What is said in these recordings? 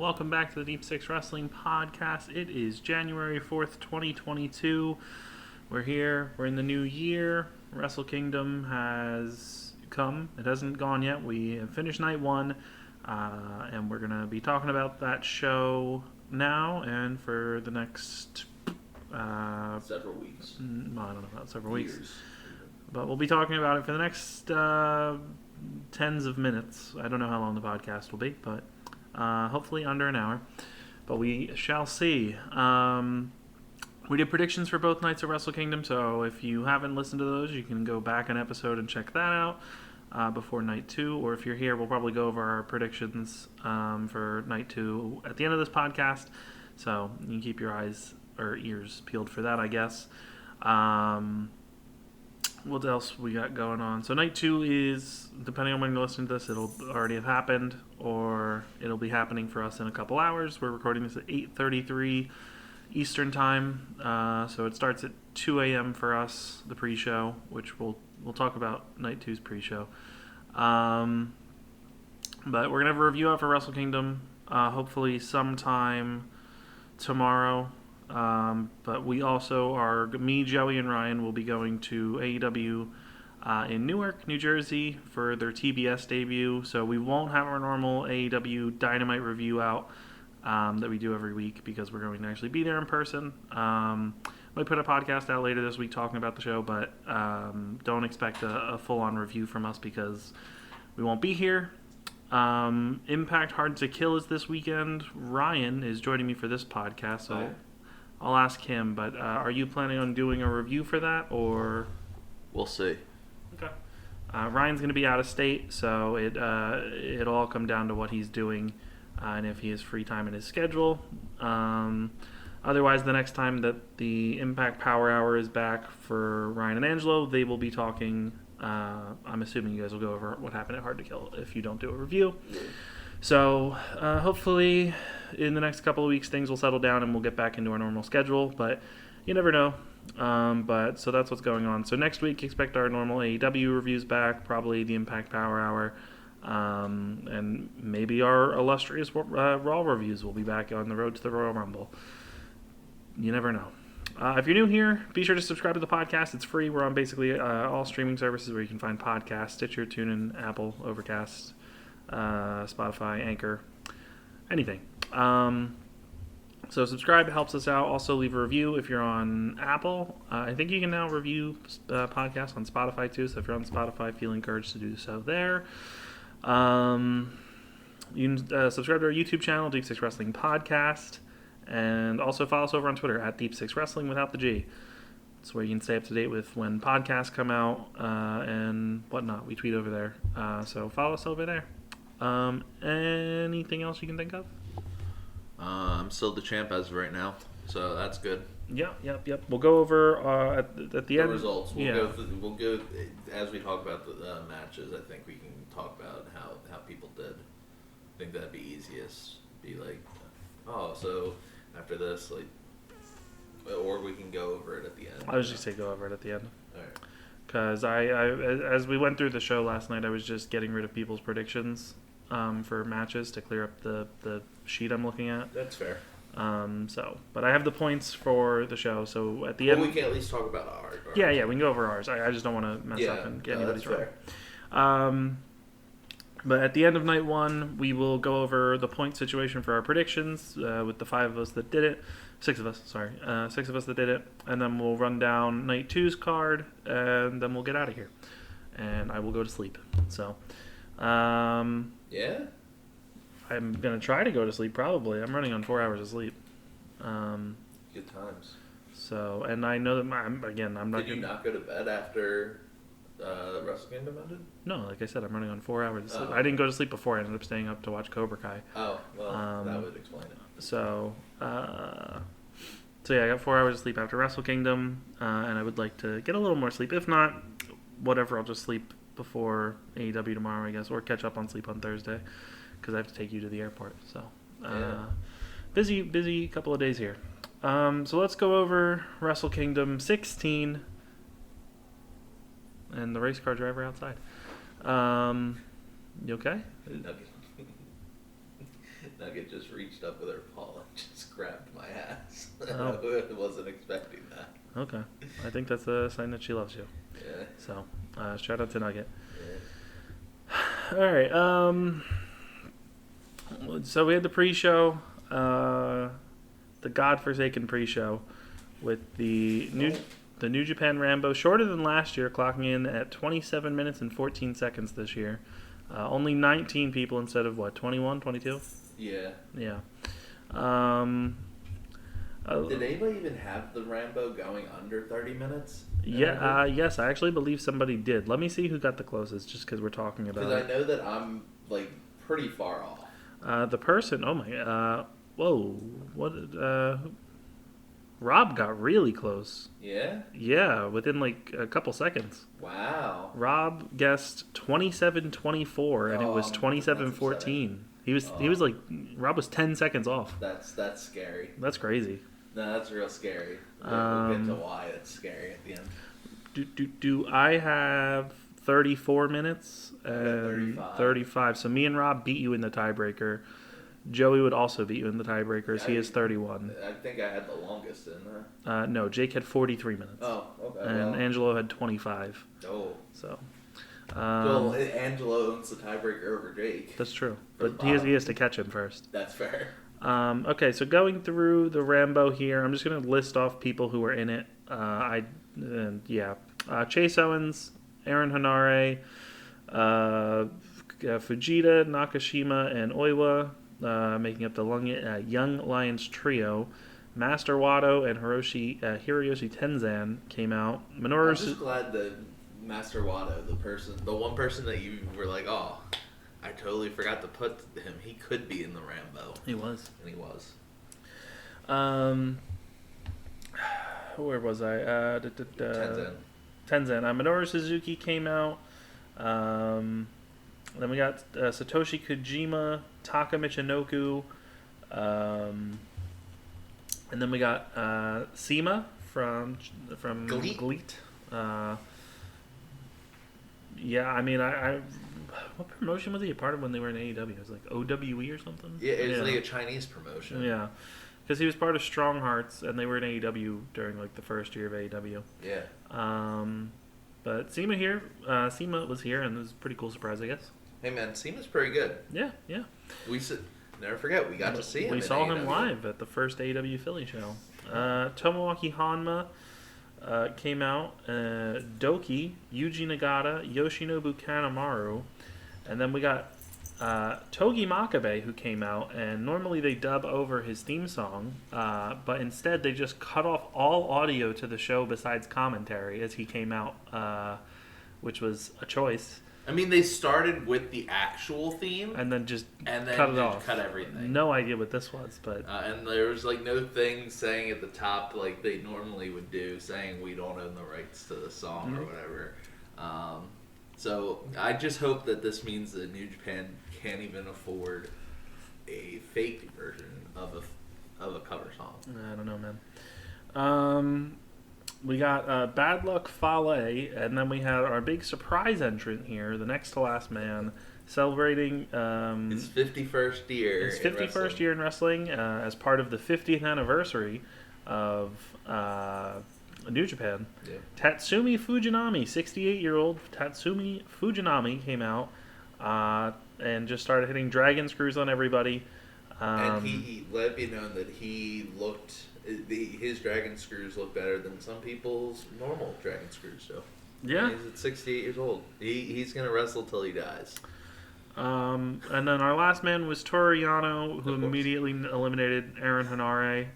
welcome back to the Deep Six Wrestling Podcast. It is January 4th, 2022. We're here. We're in the new year. Wrestle Kingdom has come. It hasn't gone yet. We have finished night one, and we're going to be talking about that show now and for the next... several weeks. I don't know about several Years. weeks. But we'll be talking about it for the next tens of minutes. I don't know how long the podcast will be, but hopefully under an hour. But we shall see. We did predictions for both nights of Wrestle Kingdom, so if you haven't listened to those, you can go back an episode and check that out before night two. Or if you're here, we'll probably go over our predictions for night two at the end of this podcast. So you can keep your eyes or ears peeled for that, I guess. What else we got going on? So night two is, depending on when you listen to this, it'll already have happened, or it'll be happening for us in a couple hours. We're recording this at 8:33 Eastern Time, so it starts at 2 a.m. for us, the pre-show, which we'll talk about night two's pre-show. But we're gonna have a review out for Wrestle Kingdom, hopefully sometime tomorrow. But we also are, me, Joey, and Ryan will be going to AEW in Newark, New Jersey for their TBS debut. So we won't have our normal AEW Dynamite review out that we do every week because we're going to actually be there in person. Might put a podcast out later this week talking about the show, but don't expect a full-on review from us because we won't be here. Impact Hard to Kill is this weekend. Ryan is joining me for this podcast, so... Hi. I'll ask him, but are you planning on doing a review for that, or...? We'll see. Okay. Ryan's going to be out of state, so it'll all come down to what he's doing and if he has free time in his schedule. Otherwise, the next time that the Impact Power Hour is back for Ryan and Angelo, they will be talking... I'm assuming you guys will go over what happened at Hard to Kill if you don't do a review. Yeah. So, hopefully, in the next couple of weeks, things will settle down and we'll get back into our normal schedule, but you never know. So that's what's going on. So next week, expect our normal AEW reviews back, probably the Impact Power Hour, and maybe our illustrious Raw reviews will be back on the road to the Royal Rumble. You never know. If you're new here, be sure to subscribe to the podcast. It's free. We're on basically all streaming services where you can find podcasts: Stitcher, TuneIn, Apple, Overcast, Spotify, Anchor, anything. So subscribe, it helps us out. Also leave a review if you're on Apple. I think you can now review podcasts on Spotify too, so if you're on Spotify, feel encouraged to do so there. You can subscribe to our YouTube channel, Deep Six Wrestling Podcast, and also follow us over on Twitter at Deep Six Wrestling without the G. It's where you can stay up to date with when podcasts come out and whatnot. We tweet over there, so follow us over there. Anything else you can think of? I'm still the champ as of right now, so that's good. Yep. We'll go over at the end. The results. We'll We'll go as we talk about the matches. I think we can talk about how people did. I think that'd be easiest. Be like, oh, so after this, like, or we can go over it at the end. I was just say go over it at the end. All right. Because as we went through the show last night, I was just getting rid of people's predictions for matches to clear up the sheet I'm looking at. That's fair. But I have the points for the show. So at the end, we can at least talk about ours. Yeah, we can go over ours. I just don't want to mess up and get anybody's wrong. Fair. But at the end of night one, we will go over the point situation for our predictions with the 5 of us that did it. 6 of us, sorry. 6 of us that did it. And then we'll run down night two's card, and then we'll get out of here. And I will go to sleep. So, Yeah? I'm going to try to go to sleep, probably. I'm running on 4 hours of sleep. Good times. So, and I know that, I'm not Did you not go to bed after Wrestle Kingdom ended? No, like I said, I'm running on 4 hours of sleep. Oh. I didn't go to sleep before. I ended up staying up to watch Cobra Kai. Oh, well, that would explain it. So yeah, I got 4 hours of sleep after Wrestle Kingdom, and I would like to get a little more sleep. If not, whatever, I'll just sleep before AEW tomorrow, I guess, or catch up on sleep on Thursday, because I have to take you to the airport. So, busy couple of days here. So let's go over Wrestle Kingdom 16 and the race car driver outside. You okay? Nugget second just reached up with her paw and just grabbed my ass. Oh. I wasn't expecting that. Okay. I think that's a sign that she loves you. Yeah. So, shout out to Nugget. Yeah. All right. So we had the pre-show, the godforsaken pre-show, with the New Japan Rambo, shorter than last year, clocking in at 27 minutes and 14 seconds this year. Only 19 people instead of 21, 22? Yeah. Yeah. Did anybody even have the Rambo going under 30 minutes? Yeah. Yes, I actually believe somebody did. Let me see who got the closest, just because we're talking about it. Because I know that I'm pretty far off. The person. Oh my. Whoa. What? Rob got really close. Yeah? Yeah, within a couple seconds. Wow. Rob guessed 27-24, and it was 27-14. He was Rob was 10 seconds off. That's scary. That's crazy. No, that's real scary. We'll get to why it's scary at the end. Do I have 34 minutes and 35. 35? So me and Rob beat you in the tiebreaker. Joey would also beat you in the tiebreakers. He is 31. I think I had the longest, didn't I? No, Jake had 43 minutes. Oh, okay. And Angelo had 25. Oh. So. Well, Angelo owns the tiebreaker over Jake. That's true. But he has to catch him first. That's fair. Okay, so going through the Rambo here, I'm just going to list off people who were in it. Chase Owens, Aaron Hanare, Fujita, Nakashima, and Oiwa, making up the Young Lions trio. Master Wato and Hiroyoshi Tenzan came out. I'm just glad that Master Wato, the one person that you were like, oh, I totally forgot to put him. He could be in the Rambo. He was. And he was. Where was I? Tenzan. Minoru Suzuki came out. Then we got Satoshi Kojima, Taka Michinoku, and then we got Sema from Gleet. Yeah, I mean, I what promotion was he a part of when they were in AEW? It was like OWE or something? Yeah, it was like a Chinese promotion. Yeah, because he was part of Strong Hearts, and they were in AEW during the first year of AEW. Yeah. But Sema was here, and it was a pretty cool surprise, I guess. Hey man, Sema's pretty good. Yeah. Never forget, we got to see him. We saw him live at the first AEW Philly show. Tomoaki Hanma came out. Doki, Yuji Nagata, Yoshinobu Kanemaru, and then we got Togi Makabe, who came out. And normally they dub over his theme song, but instead they just cut off all audio to the show besides commentary as he came out, which was a choice. I mean, they started with the actual theme, and then cut it off. Cut everything. No idea what this was, but and there was no thing saying at the top like they normally would do, saying we don't own the rights to the song or whatever. So I just hope that this means that New Japan can't even afford a fake version of a cover song. I don't know, man. We got Bad Luck Fale, and then we had our big surprise entrant here, the next to last man, celebrating his 51st year. His 51st year in wrestling as part of the 50th anniversary of New Japan. Yeah. Tatsumi Fujinami, 68-year-old Tatsumi Fujinami came out and just started hitting dragon screws on everybody. And he let me know that he looked. His dragon screws look better than some people's normal dragon screws. So yeah, he's at 68 years old. He's gonna wrestle till he dies. And then our last man was Toru Yano, who immediately eliminated Aaron Hanare.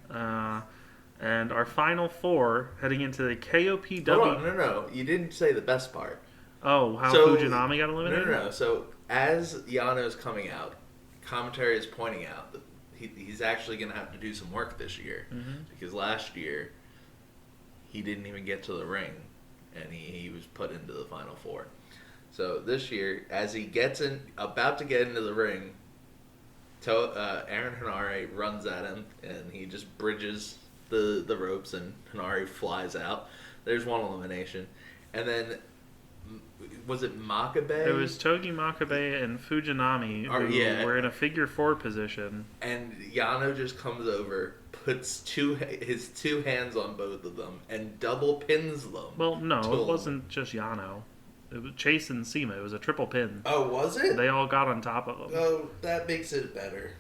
And our final four heading into the KOPW. Hold on, no, you didn't say the best part. Oh, how Fujinami got eliminated? No. So as Yano's coming out, commentary is pointing out that he's actually going to have to do some work this year, because last year he didn't even get to the ring, and he was put into the final four. So this year, as he about to get into the ring, Aaron Hanare runs at him, and he just bridges the ropes, and Hanare flies out. There's one elimination, and then Was it Makabe? It was Togi Makabe and Fujinami who were in a figure 4 position. And Yano just comes over, puts his two hands on both of them, and double pins them. Well, no, it wasn't just Yano. It was Chase and Sema. It was a triple pin. Oh, was it? They all got on top of them. Oh, that makes it better.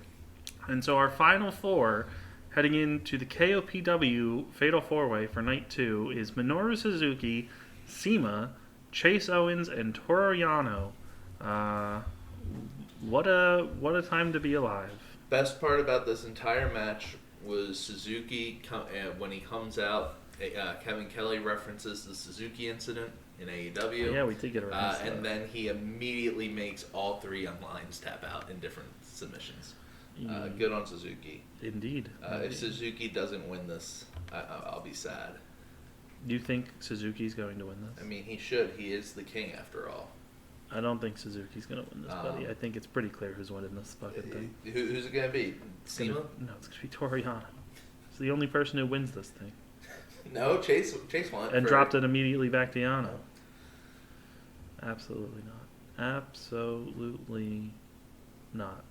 And so our final 4, heading into the KOPW Fatal 4-Way for Night 2, is Minoru Suzuki, Sema, Chase Owens, and Toru Yano. What a time to be alive. Best part about this entire match was Suzuki, when he comes out, Kevin Kelly references the Suzuki incident in AEW. Yeah, we did get a reference. And then he immediately makes all 3 Young Lions tap out in different submissions. Good on Suzuki. Indeed. If Suzuki doesn't win this, I'll be sad. Do you think Suzuki's going to win this? I mean, he should. He is the king after all. I don't think Suzuki's going to win this, buddy. I think it's pretty clear who's winning this fucking thing. Who's it going to be? Sema? No, it's going to be Toru Yano. It's the only person who wins this thing. No, Chase won. And dropped it immediately back to Yano. Absolutely not. Absolutely not.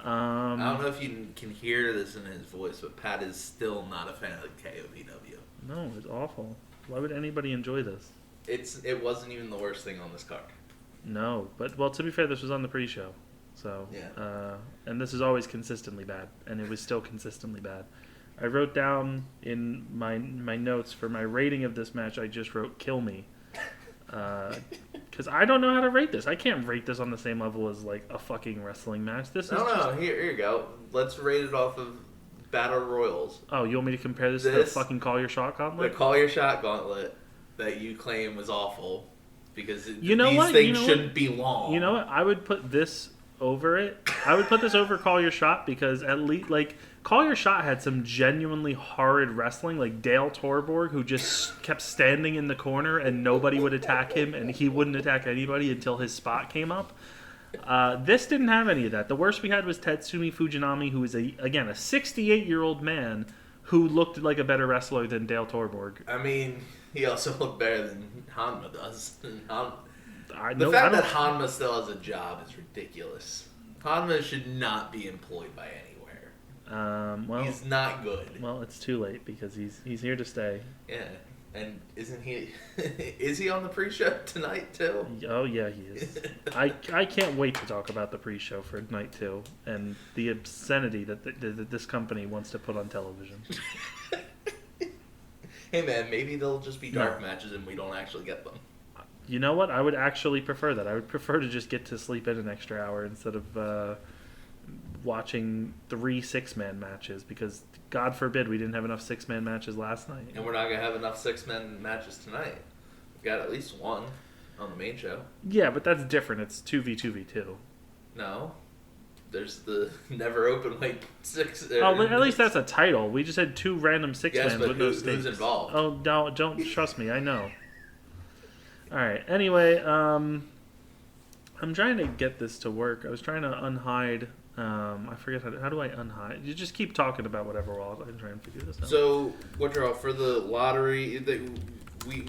I don't know if you can hear this in his voice, but Pat is still not a fan of KOPW. No, it's awful. Why would anybody enjoy this? It wasn't even the worst thing on this card. No, but well, to be fair, this was on the pre-show, so yeah. And this is always consistently bad, and it was still consistently bad. I wrote down in my notes for my rating of this match. I just wrote "kill me," because I don't know how to rate this. I can't rate this on the same level as like a fucking wrestling match. No. Here you go. Let's rate it off of Battle Royals. Oh, you want me to compare this to the fucking Call Your Shot gauntlet? The Call Your Shot gauntlet that you claim was awful because these things shouldn't be long. You know what? I would put this over it. I would put this over Call Your Shot because at least like Call Your Shot had some genuinely horrid wrestling, like Dale Torborg, who just kept standing in the corner and nobody would attack him and he wouldn't attack anybody until his spot came up. This didn't have any of that. The worst we had was Tatsumi Fujinami, who is, again, a 68-year-old man who looked like a better wrestler than Dale Torborg. I mean, he also looked better than Hanma does. The fact that Hanma still has a job is ridiculous. Hanma should not be employed by anywhere. Well, he's not good. Well, it's too late because he's here to stay. Yeah. And isn't he? Is he on the pre-show tonight too? Oh yeah, he is. I can't wait to talk about the pre-show for night 2 and the obscenity that this company wants to put on television. Hey man, maybe they'll just be dark matches and we don't actually get them. You know what? I would actually prefer that. I would prefer to just get to sleep in an extra hour instead of watching 3 6-man matches because God forbid we didn't have enough 6-man matches last night. And we're not going to have enough 6-man matches tonight. We've got at least one on the main show. Yeah, but that's different. It's 2v2v2. No. There's the never open weight 6. Oh, but at least that's a title. We just had 2 random 6-man with no stakes. Who's involved? Oh, no, don't trust me. I know. All right. Anyway, I'm trying to get this to work. I was trying to unhide... I forget how do I unhide? You just keep talking about whatever while I'm trying to figure this out. So, for the lottery, we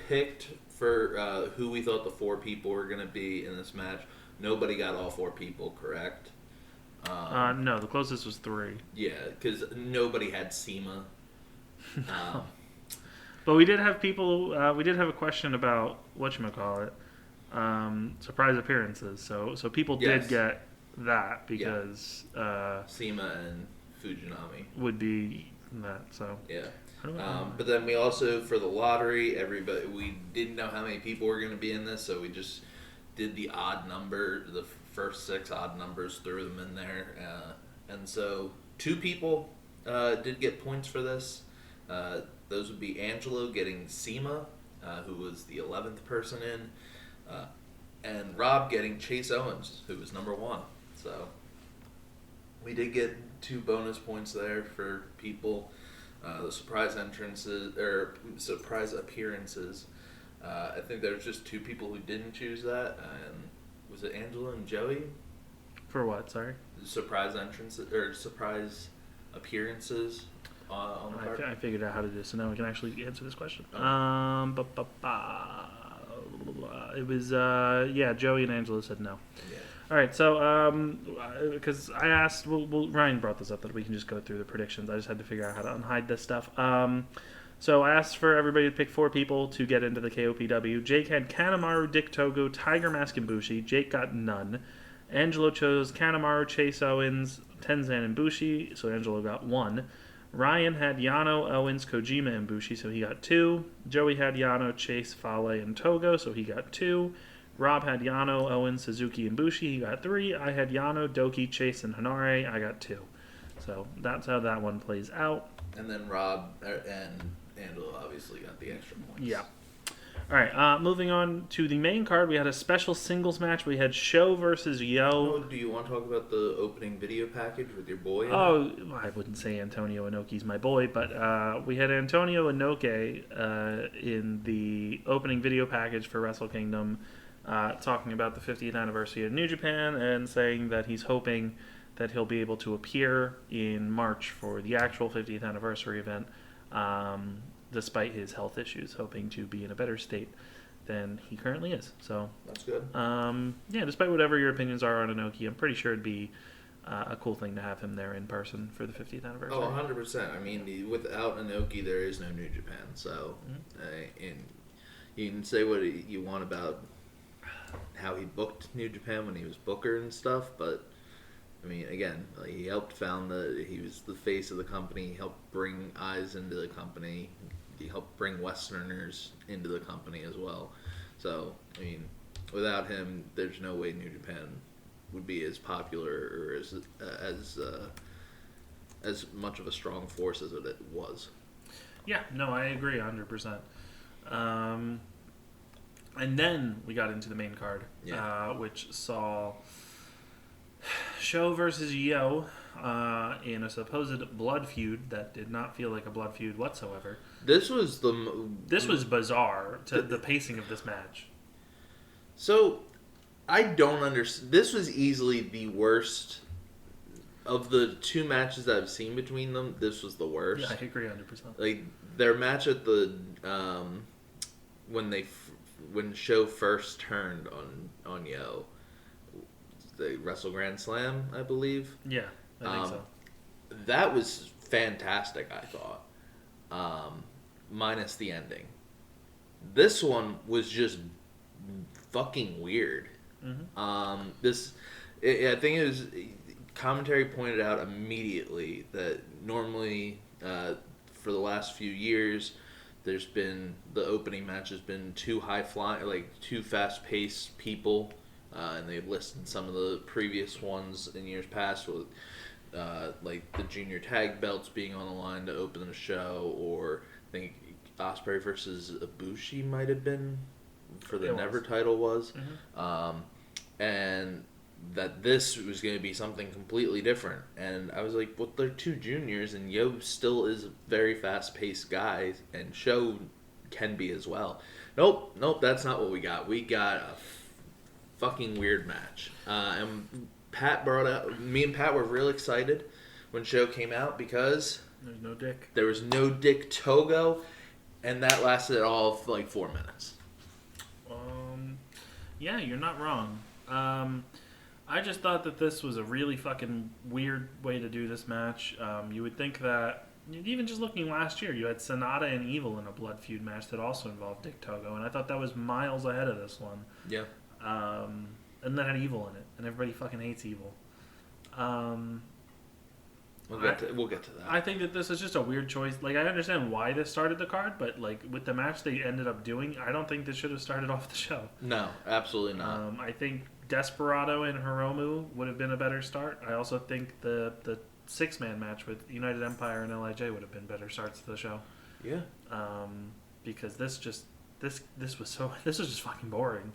picked for who we thought the 4 people were going to be in this match. Nobody got all 4 people, correct? No, the closest was 3. Yeah, because nobody had Sema. But we did have people. We did have a question about whatchamacallit, surprise appearances. So people did get that because Sema and Fujinami would be that. So yeah. But then we also, for the lottery, we didn't know how many people were going to be in this, so we just did the odd number, the first 6 odd numbers, threw them in there, and so 2 people did get points for this. Those would be Angelo getting Sema, who was the 11th person in, and Rob getting Chase Owens, who was number 1. So we did get 2 bonus points there for people. The surprise entrances or surprise appearances. I think there was just 2 people who didn't choose that. And was it Angela and Joey? For what? Sorry. Surprise entrances or surprise appearances on the card. I figured out how to do this, so now we can actually answer this question. It was Joey and Angelo said no. Yeah. All right, so because I asked, Ryan brought this up that we can just go through the predictions. I just had to figure out how to unhide this stuff. So I asked for everybody to pick 4 people to get into the KOPW. Jake had Kanemaru, Dick Togo, Tiger Mask, and Bushi. Jake got none. Angelo chose Kanemaru, Chase Owens, Tenzan, and Bushi, so Angelo got 1. Ryan had Yano, Owens, Kojima, and Bushi, so he got 2. Joey had Yano, Chase, Fale, and Togo, so he got 2. Rob had Yano, Owens, Suzuki, and Bushi, he got 3. I had Yano, Doki, Chase, and Hanare, I got 2. So that's how that one plays out. And then Rob and Angelo obviously got the extra points. Yeah. All right, moving on to the main card, we had a special singles match. We had Sho versus Yo. Oh, do you want to talk about the opening video package with your boy? I wouldn't say Antonio Inoki's my boy, but we had Antonio Inoki in the opening video package for Wrestle Kingdom, talking about the 50th anniversary of New Japan and saying that he's hoping that he'll be able to appear in March for the actual 50th anniversary event. Despite his health issues, hoping to be in a better state than he currently is. So that's good. Despite whatever your opinions are on Inoki, I'm pretty sure it'd be a cool thing to have him there in person for the 50th anniversary. Oh, 100%. I mean, without Inoki, there is no New Japan. So, and you can say what you want about how he booked New Japan when he was Booker and stuff, but I mean, again, he helped he was the face of the company. He helped bring eyes into the company. He helped bring Westerners into the company as well. So, I mean, without him, there's no way New Japan would be as popular or as much of a strong force as it was. Yeah, no, I agree 100%. And then we got into the main card, which saw Sho versus Yo in a supposed blood feud that did not feel like a blood feud whatsoever. This was bizarre to the pacing of this match. So, I don't understand. This was easily the worst of the 2 matches that I've seen between them. This was the worst. Yeah, I agree 100%. Like their match at the when Sho first turned on Yo. The Wrestle Grand Slam, I believe. Yeah, I think so. That was fantastic, I thought. Minus the ending. This one was just fucking weird. Mm-hmm. I think it was commentary pointed out immediately that normally for the last few years there's been the opening match has been too high flying, like too fast paced people. And they've listed some of the previous ones in years past with like the junior tag belts being on the line to open the show, or I think Ospreay versus Ibushi might have been for the Never title was. Mm-hmm. And that this was going to be something completely different. And I was like, well, they're 2 juniors, and Yo still is a very fast-paced guy, and Sho can be as well. Nope, that's not what we got. We got a fucking weird match. And Pat brought out... Me and Pat were real excited when Sho came out because... There's no Dick. There was no Dick Togo, and that lasted all of like 4 minutes. Yeah, you're not wrong. I just thought that this was a really fucking weird way to do this match. You would think that... Even just looking last year, you had Sonata and Evil in a blood feud match that also involved Dick Togo, and I thought that was miles ahead of this one. Yeah. And then had Evil in it, and everybody fucking hates Evil. We'll get to that. I think that this is just a weird choice. Like, I understand why this started the card, but like with the match they ended up doing, I don't think this should have started off the show. No, absolutely not. I think Desperado and Hiromu would have been a better start. I also think the 6-man match with United Empire and LIJ would have been better starts to the show. Yeah. Because this was just fucking boring.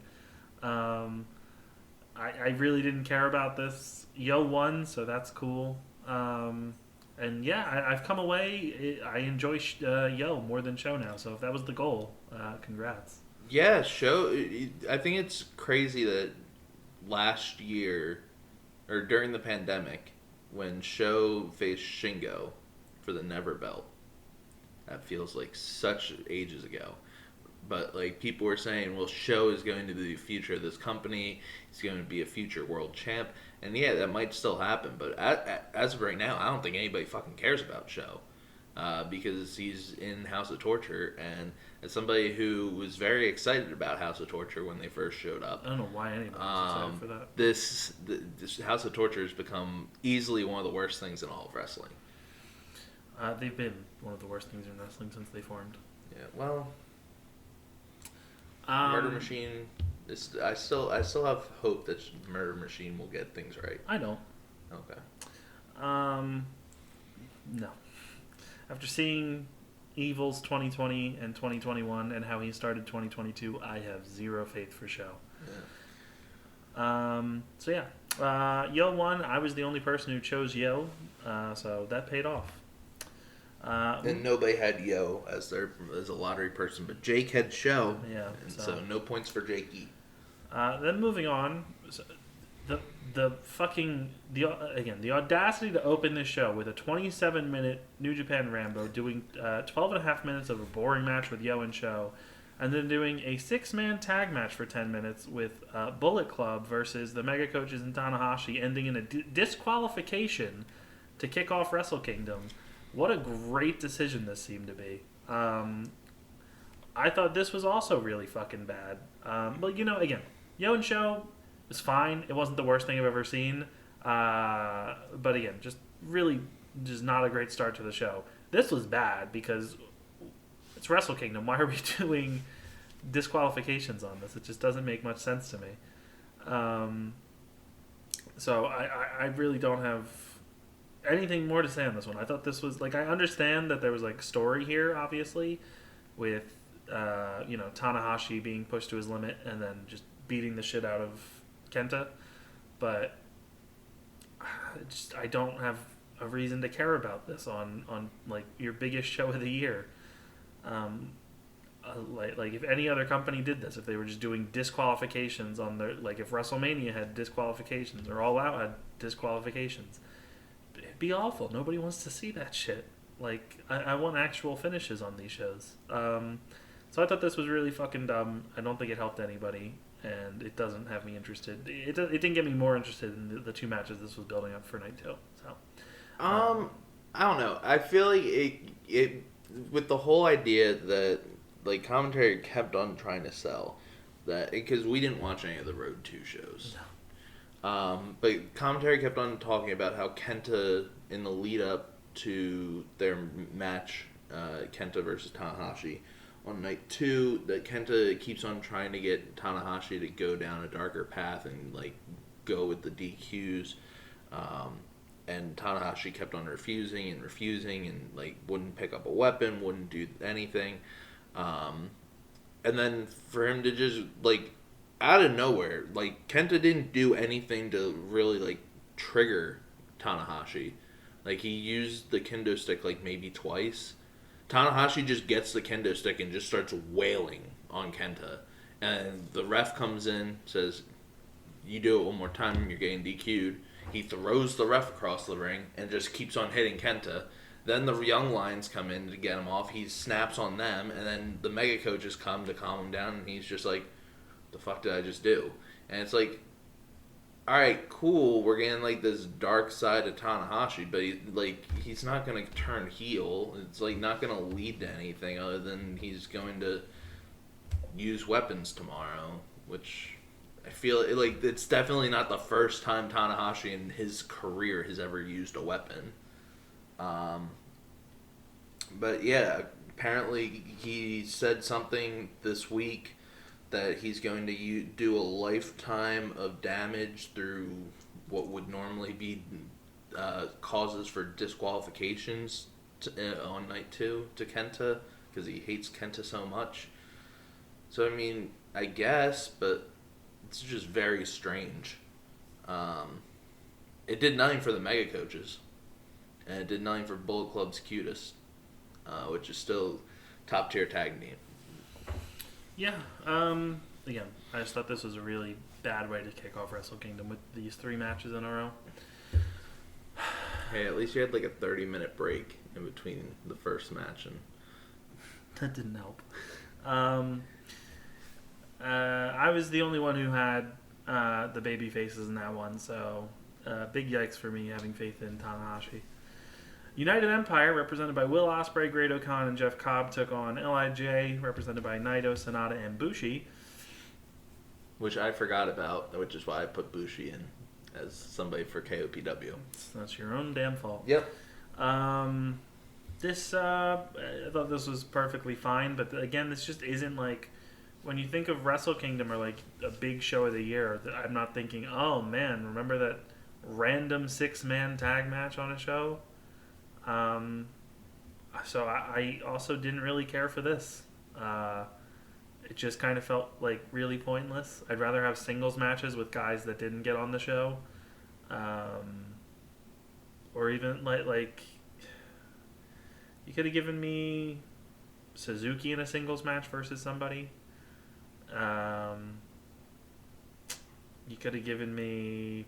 I really didn't care about this. Yo won, so that's cool. And yeah, I've come away. I enjoy Yo more than Sho now. So if that was the goal, congrats. Yeah, Sho. I think it's crazy that last year, or during the pandemic, when Sho faced Shingo for the Never belt, that feels like such ages ago. but like people were saying, well, Show is going to be the future of this company. He's going to be a future world champ, and yeah, that might still happen. But as of right now, I don't think anybody fucking cares about Show. Because he's in House of Torture, and as somebody who was very excited about House of Torture when they first showed up, I don't know why anybody was excited for that. This House of Torture has become easily one of the worst things in all of wrestling. They've been one of the worst things in wrestling since they formed. Yeah, well, Murder Machine. I still have hope that Murder Machine will get things right. I don't. Okay. No. After seeing Evil's 2020 and 2021 and how he started 2022, I have zero faith for Show. Yeah. So yeah, Yo won. I was the only person who chose Yo, so that paid off. And nobody had Yo as a lottery person, but Jake had Show. Yeah. And so no points for Jake E. Then moving on, the audacity to open this show with a 27-minute New Japan Rambo, doing 12.5 minutes of a boring match with Yo and Show, and then doing a 6-man tag match for 10 minutes with Bullet Club versus the Mega Coaches and Tanahashi, ending in a disqualification to kick off Wrestle Kingdom. What a great decision this seemed to be. I thought this was also really fucking bad. But, again, Yo and Show was fine. It wasn't the worst thing I've ever seen. But, again, just not a great start to the show. This was bad because it's Wrestle Kingdom. Why are we doing disqualifications on this? It just doesn't make much sense to me. So I really don't have anything more to say on this one. I thought this was, I understand that there was, story here, obviously, with, Tanahashi being pushed to his limit and then just beating the shit out of Kenta. But I don't have a reason to care about this on your biggest show of the year. If any other company did this, if they were just doing disqualifications on their, if WrestleMania had disqualifications or All Out had disqualifications, it'd be awful. Nobody wants to see that shit. I want actual finishes on these shows. So I thought this was really fucking dumb. I don't think it helped anybody, and it doesn't have me interested. It didn't get me more interested in the two matches this was building up for night 2. So, I don't know. I feel like it with the whole idea that commentary kept on trying to sell that, because we didn't watch any of the Road 2 shows. No. But commentary kept on talking about how Kenta, in the lead up to their match, Kenta versus Tanahashi, on night 2, that Kenta keeps on trying to get Tanahashi to go down a darker path and go with the DQs. And Tanahashi kept on refusing and wouldn't pick up a weapon, wouldn't do anything. And then for him to just out of nowhere, Kenta didn't do anything to really trigger Tanahashi. He used the kendo stick maybe twice. Tanahashi just gets the kendo stick and just starts wailing on Kenta. And the ref comes in, says, "You do it one more time, you're getting DQ'd." He throws the ref across the ring and just keeps on hitting Kenta. Then the Young Lions come in to get him off. He snaps on them, and then the Mega Coaches come to calm him down, and he's just like, "The fuck did I just do?" And it's alright, cool, we're getting this dark side of Tanahashi, but he's not going to turn heel. It's not going to lead to anything other than he's going to use weapons tomorrow, which I feel it's definitely not the first time Tanahashi in his career has ever used a weapon. But yeah, apparently he said something this week that he's going to do a lifetime of damage through what would normally be causes for disqualifications on night 2 to Kenta, because he hates Kenta so much. So, I mean, I guess, but it's just very strange. It did nothing for the Mega Coaches, and it did nothing for Bullet Club's Cutest, which is still top tier tag team. Yeah. Again, I just thought this was a really bad way to kick off Wrestle Kingdom with these 3 matches in a row. Hey, at least you had a 30-minute break in between the first match, and that didn't help. Um, I was the only one who had the baby faces in that one, so big yikes for me having faith in Tanahashi. United Empire, represented by Will Ospreay, Great-O-Khan, and Jeff Cobb, took on LIJ, represented by Naito, Sonata, and Bushi. Which I forgot about, which is why I put Bushi in as somebody for KOPW. That's your own damn fault. Yep. I thought this was perfectly fine, but again, this just isn't like, when you think of Wrestle Kingdom or like a big show of the year, I'm not thinking, oh man, remember that random 6-man tag match on a show? So I also didn't really care for this. It just kind of felt like really pointless. I'd rather have singles matches with guys that didn't get on the show, or even like you could have given me Suzuki in a singles match versus somebody. You could have given me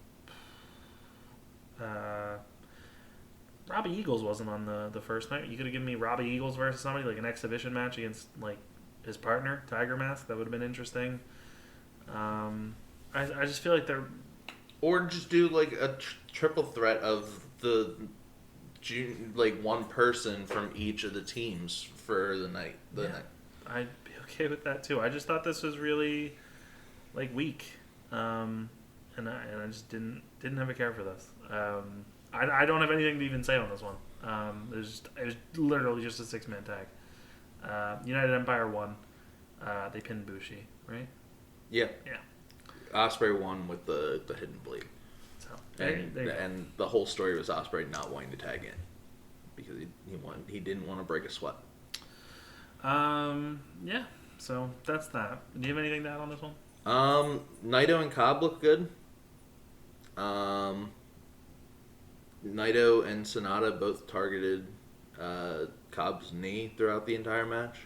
Robbie Eagles wasn't on the first night. You could have given me Robbie Eagles versus somebody, like an exhibition match against like his partner, Tiger Mask. That would have been interesting. I just feel like they're... Or just do like a triple threat of like one person from each of the teams for the night. Night. I'd be okay with that too. I just thought this was really like weak, and I just didn't have a care for this. I don't have anything to even say on this one. It was literally just a 6-man tag. United Empire won. They pinned Bushi, right? Yeah. Yeah. Ospreay won with the hidden bleed. So and the whole story was Ospreay not wanting to tag in because he didn't want to break a sweat. Yeah. So that's that. Do you have anything to add on this one? Naito and Cobb look good. Naito and Sonata both targeted Cobb's knee throughout the entire match.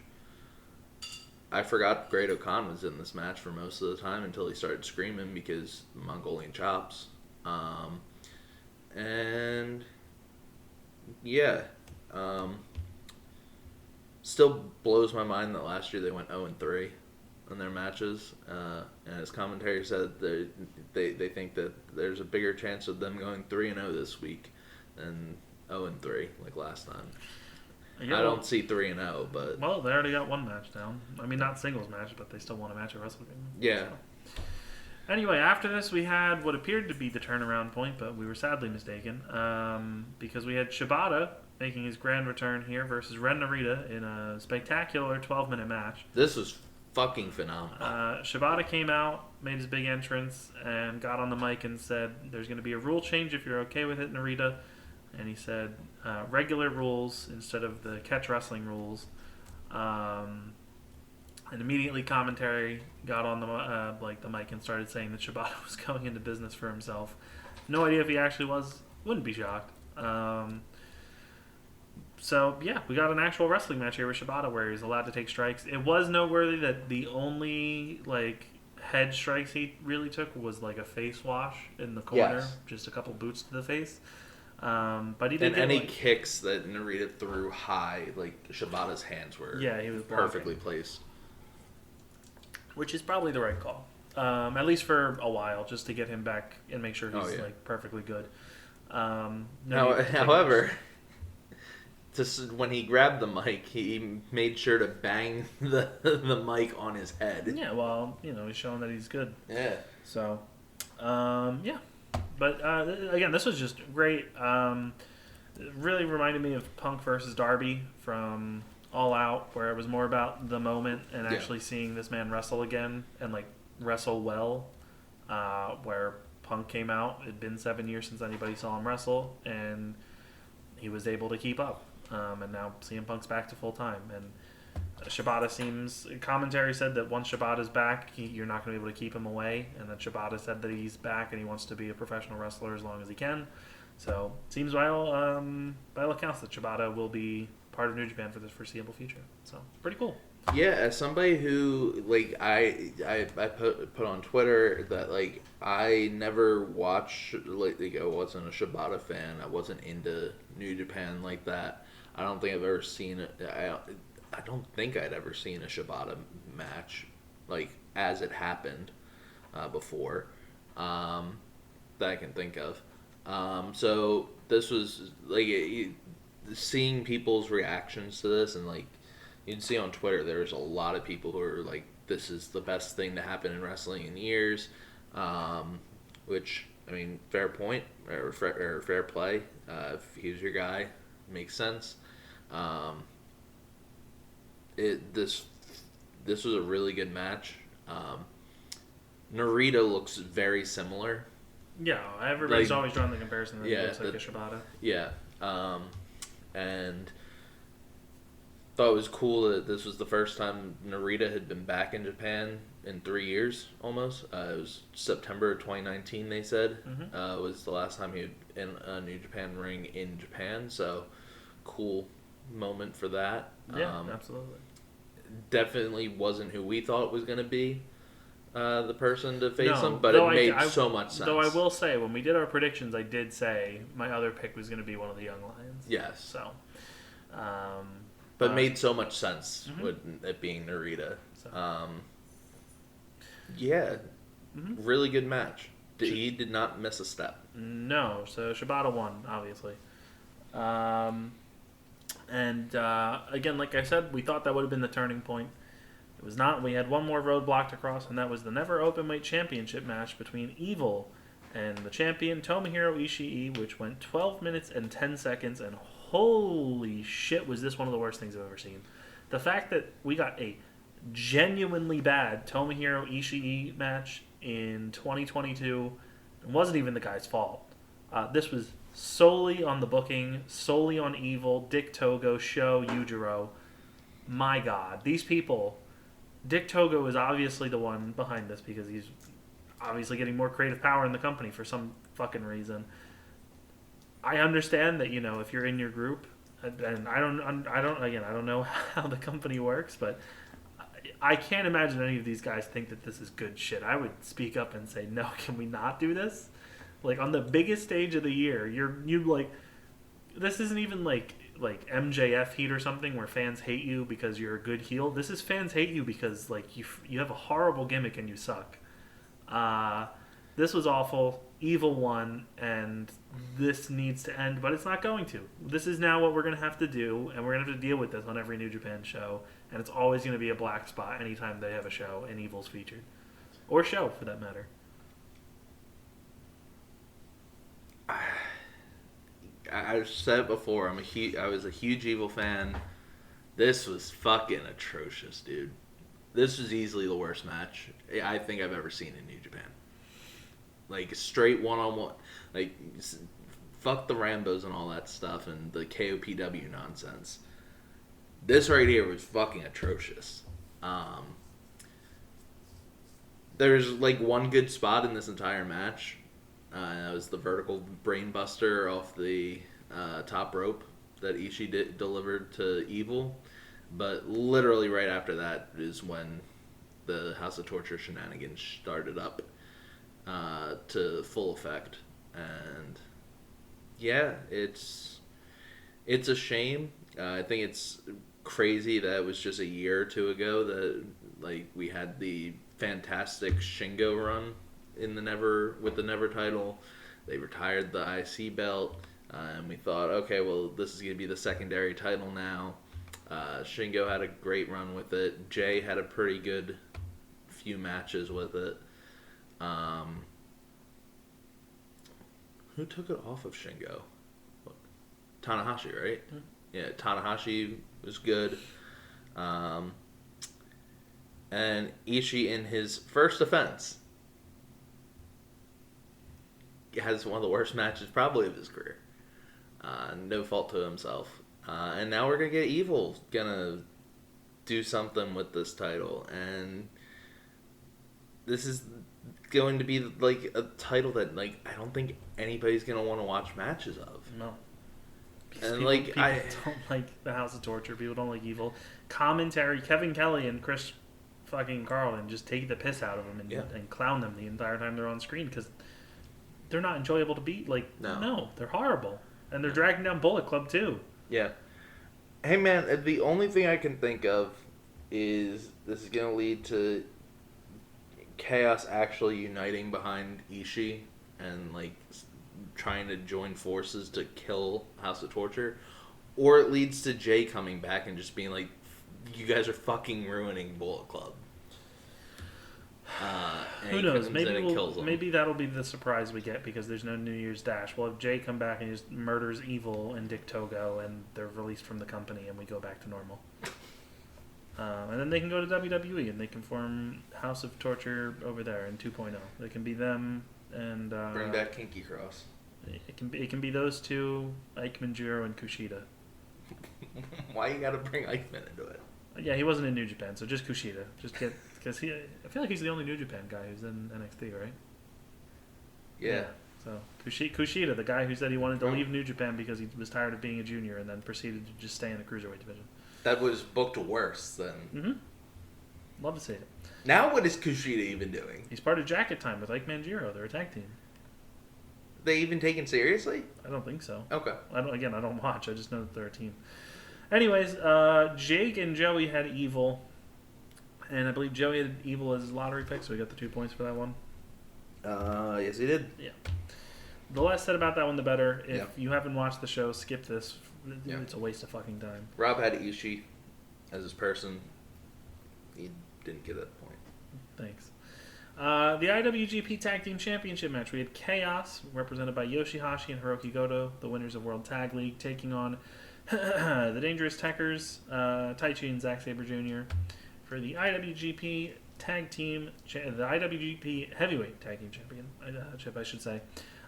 I forgot Great-O-Khan was in this match for most of the time until he started screaming because Mongolian chops. And yeah, still blows my mind that last year they went 0-3 in their matches. And as commentary said, they think that there's a bigger chance of them going 3-0 this week than 0-3 like last time. Yeah, I don't see 3-0, but... Well, they already got one match down. I mean, not singles match, but they still won a match at Wrestle Kingdom. Yeah. So. Anyway, after this, we had what appeared to be the turnaround point, but we were sadly mistaken, because we had Shibata making his grand return here versus Ren Narita in a spectacular 12-minute match. This was fucking phenomenal. Shibata came out, made his big entrance, and got on the mic and said, there's going to be a rule change if you're okay with it, Narita. And he said, regular rules instead of the catch wrestling rules. And immediately commentary got on the mic and started saying that Shibata was going into business for himself. No idea if he actually was. Wouldn't be shocked. So yeah, we got an actual wrestling match here with Shibata where he's allowed to take strikes. It was noteworthy that the only like head strikes he really took was like a face wash in the corner, Yes. just a couple boots to the face. But he did. And any kicks that Narita threw high, like Shibata's hands were he was perfectly placed. Which is probably the right call. At least for a while, just to get him back and make sure he's like perfectly good. However, when he grabbed the mic, he made sure to bang the mic on his head. Yeah, well, he's showing that he's good. Yeah. So, yeah. But again, this was just great. It really reminded me of Punk versus Darby from All Out, where it was more about the moment and actually seeing this man wrestle again and like wrestle well. Where Punk came out, it'd been 7 years since anybody saw him wrestle, and he was able to keep up. And now CM Punk's back to full time, and Shibata commentary said that once Shibata's back, you're not going to be able to keep him away, and that Shibata said that he's back and he wants to be a professional wrestler as long as he can. So seems by all accounts that Shibata will be part of New Japan for the foreseeable future. So pretty cool. Yeah, as somebody who like I put on Twitter that like I never watched like I wasn't a Shibata fan. I wasn't into New Japan like that. I don't think I've ever seen it. I don't think I'd ever seen a Shibata match like as it happened before that I can think of. So this was like seeing people's reactions to this, and like you'd see on Twitter, there's a lot of people who are like, "This is the best thing to happen in wrestling in years," which I mean, fair point or fair play. If he was your guy, makes sense. This was a really good match. Narita looks very similar. Yeah, everybody's always drawn the comparison that he looks like a Shibata. Yeah, and thought it was cool that this was the first time Narita had been back in Japan in 3 years almost. It was September 2019, they said, was the last time he had in a New Japan ring in Japan. So, cool moment for that. Yeah, absolutely. Definitely wasn't who we thought was going to be the person to face him, but it made so much sense. Though I will say, when we did our predictions, I did say my other pick was going to be one of the Young Lions. Yes. So, but made so much sense with it being Narita. So. Really good match. He did not miss a step. No, so Shibata won, obviously. And again, like I said, we thought that would have been the turning point. It was not. We had one more roadblock to cross, and that was the Never Openweight Championship match between Evil and the champion Tomohiro Ishii, which went 12 minutes and 10 seconds, and holy shit, was this one of the worst things I've ever seen. The fact that we got a genuinely bad Tomohiro Ishii match in 2022 wasn't even the guy's fault. This was solely on the booking, solely on Evil, Dick Togo, Sho, Yujiro. My God, these people... Dick Togo is obviously the one behind this because he's obviously getting more creative power in the company for some fucking reason. I understand that, if you're in your group, and I don't know how the company works, but I can't imagine any of these guys think that this is good shit. I would speak up and say, no, can we not do this? Like, on the biggest stage of the year, this isn't even like MJF heat or something where fans hate you because you're a good heel. This is fans hate you because like you have a horrible gimmick and you suck. This was awful. Evil won, and this needs to end, but it's not going to. This is now what we're going to have to do, and we're going to have to deal with this on every New Japan show, and it's always going to be a black spot anytime they have a show and Evil's featured. Or show, for that matter. I've said it before. I was a huge Evil fan. This was fucking atrocious, dude. This was easily the worst match I think I've ever seen in New Japan. Like straight one-on-one. Like fuck the Rambos and all that stuff and the KOPW nonsense. This right here was fucking atrocious. There's like one good spot in this entire match. That was the vertical brainbuster off the top rope that Ishii delivered to Evil. But literally right after that is when the House of Torture shenanigans started up to full effect. And yeah, it's a shame. I think it's crazy that it was just a year or two ago that like we had the fantastic Shingo run in the Never title. They retired the IC belt, and we thought, okay, well, this is going to be the secondary title now. Shingo had a great run with it. Jay had a pretty good few matches with it. Who took it off of Shingo? Tanahashi, right? Mm-hmm. Yeah, Tanahashi was good. And Ishii, in his first offense, has one of the worst matches probably of his career. No fault to himself. And now we're going to get Evil going to do something with this title. And this is going to be like a title that like I don't think anybody's going to want to watch matches of. No. And people don't like the House of Torture. People don't like Evil. Commentary, Kevin Kelly and Chris fucking Carlin just take the piss out of them and clown them the entire time they're on screen because they're not enjoyable to beat. Like, no they're horrible. And they're dragging down Bullet Club, too. Yeah. Hey man, the only thing I can think of is this is going to lead to Chaos actually uniting behind Ishii and like trying to join forces to kill House of Torture, or it leads to Jay coming back and just being like, "You guys are fucking ruining Bullet Club." Who knows? Maybe that'll be the surprise we get because there's no New Year's Dash. We'll have Jay come back and just murders Evil and Dick Togo, and they're released from the company, and we go back to normal. And then they can go to WWE and they can form House of Torture over there in 2.0. They can be them and bring back Kinky Cross. It can be those two, Ike Manjiro and Kushida. Why you gotta bring Eichmann into it? Yeah, he wasn't in New Japan, so just Kushida. Just get because I feel like he's the only New Japan guy who's in NXT, right? Yeah. So Kushida, the guy who said he wanted to leave New Japan because he was tired of being a junior, and then proceeded to just stay in the cruiserweight division. That was booked worse than. Mm-hmm. Love to see it. Now what is Kushida even doing? He's part of Jacket Time with Ike Manjiro. They're a tag team. They even taken seriously? I don't think so. Okay. I don't watch. I just know that they're a team. Anyways, Jake and Joey had Evil, and I believe Joey had Evil as his lottery pick, so we got the 2 points for that one. Yes, he did. Yeah. The less said about that one, the better. If you haven't watched the show, skip this. It's a waste of fucking time. Rob had Ishii as his person. He didn't get that point. Thanks. The IWGP Tag Team Championship match. We had Chaos, represented by Yoshihashi and Hiroki Goto, the winners of World Tag League, taking on the Dangerous Tekkers, Taichi and Zack Sabre Jr. for the IWGP Tag Team, the IWGP Heavyweight Tag Team Championship, I should say.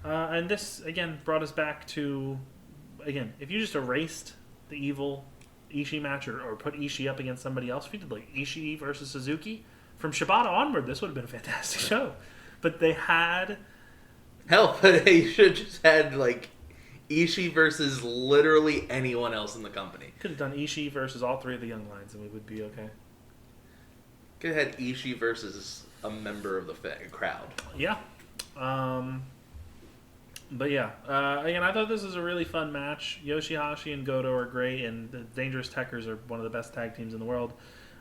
And this, again, brought us back to, again, if you just erased the Evil Ishii match or put Ishii up against somebody else, if you did like Ishii versus Suzuki, from Shibata onward, this would have been a fantastic show. But they had... Hell, but they should have just had, like, Ishii versus literally anyone else in the company. Could have done Ishii versus all three of the Young Lions and we would be okay. Could have had Ishii versus a member of the crowd. Yeah. But yeah, again, I thought this was a really fun match. Yoshihashi and Goto are great, and the Dangerous Tekkers are one of the best tag teams in the world.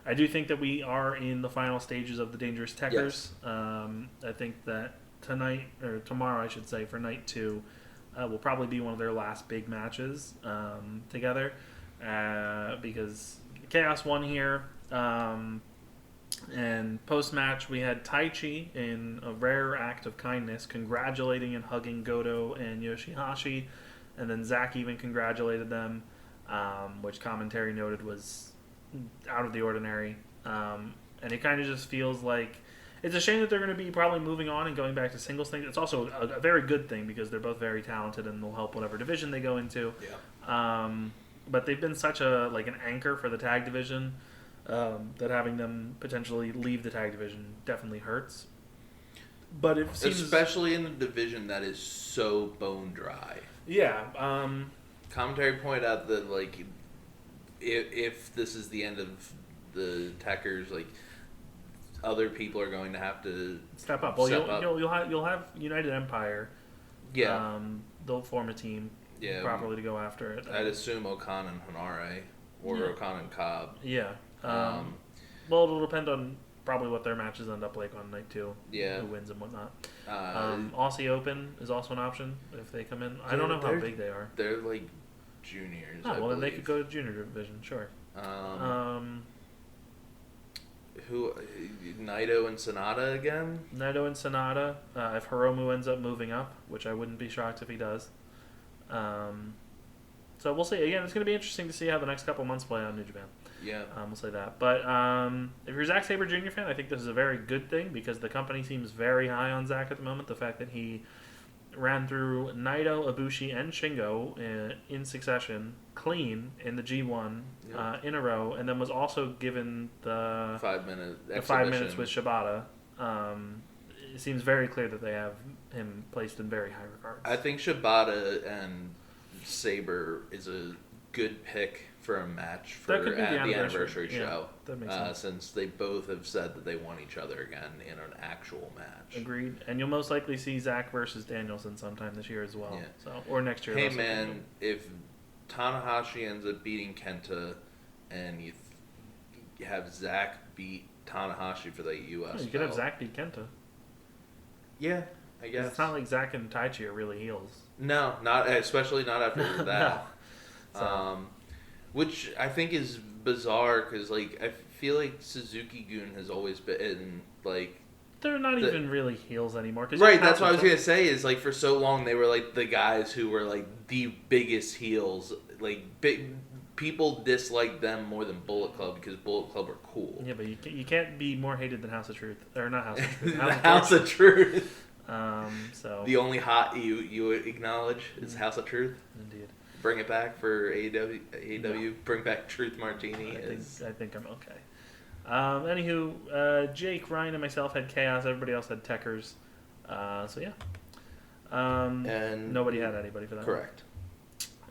I do think that we are in the final stages of the Dangerous Tekkers. Yes. I think that tonight, or tomorrow I should say, for night 2, will probably be one of their last big matches together. Because Chaos won here. And post-match, we had Taichi in a rare act of kindness congratulating and hugging Goto and Yoshihashi. And then Zack even congratulated them, which commentary noted was out of the ordinary. And it kind of just feels like it's a shame that they're going to be probably moving on and going back to singles things. It's also a very good thing because they're both very talented and they'll help whatever division they go into. Yeah. But they've been such an anchor for the tag division that having them potentially leave the tag division definitely hurts. But it seems, especially in a division that is so bone dry. Yeah. Commentary pointed out that like if this is the end of the Tekkers, like other people are going to have to step up. Well, you'll have United Empire. Yeah. They'll form a team. Yeah. Properly to go after it. I'd assume Okan and Hanare or Okan and Cobb. Yeah. Well, it'll depend on probably what their matches end up like on night 2. Yeah. Who wins and whatnot. Aussie Open is also an option if they come in. I don't know how big they are. They're like juniors. Oh, well, then they could go to junior division, sure. Who? Naito and Sonata again? Naito and Sonata. If Hiromu ends up moving up, which I wouldn't be shocked if he does. So we'll see. Again, it's going to be interesting to see how the next couple months play on New Japan. Yeah. We'll say that. But if you're a Zack Sabre Jr. fan, I think this is a very good thing because the company seems very high on Zack at the moment. The fact that he ran through Naito, Ibushi, and Shingo in succession, clean, in the G1 in a row, and then was also given the 5 minute the 5 minutes with Shibata. It seems very clear that they have him placed in very high regards. I think Shibata and Sabre is a good pick for a match for the anniversary show. That makes sense. Since they both have said that they want each other again in an actual match. Agreed. And you'll most likely see Zack versus Danielson sometime this year as well. Yeah. So or next year. Hey man, if Tanahashi ends up beating Kenta, and you have Zack beat Tanahashi for the U.S. You could have Zack beat Kenta. Yeah, I guess. It's not like Zack and Taichi are really heels. No, not especially not after that. No. So. Which I think is bizarre because like I feel like Suzuki-gun has always been like they're not even really heels anymore. Right, that's what I was gonna say. Is like for so long they were like the guys who were like the biggest heels. Like people disliked them more than Bullet Club because Bullet Club are cool. Yeah, but you can't be more hated than House of Truth, or not House of Truth. House of Truth. So the only hot you acknowledge is House of Truth. Indeed. Bring it back for AEW. No. Bring back Truth Martini. I think I'm okay. Anywho, Jake, Ryan, and myself had Chaos. Everybody else had Techers. So yeah. And nobody had anybody for that. Correct.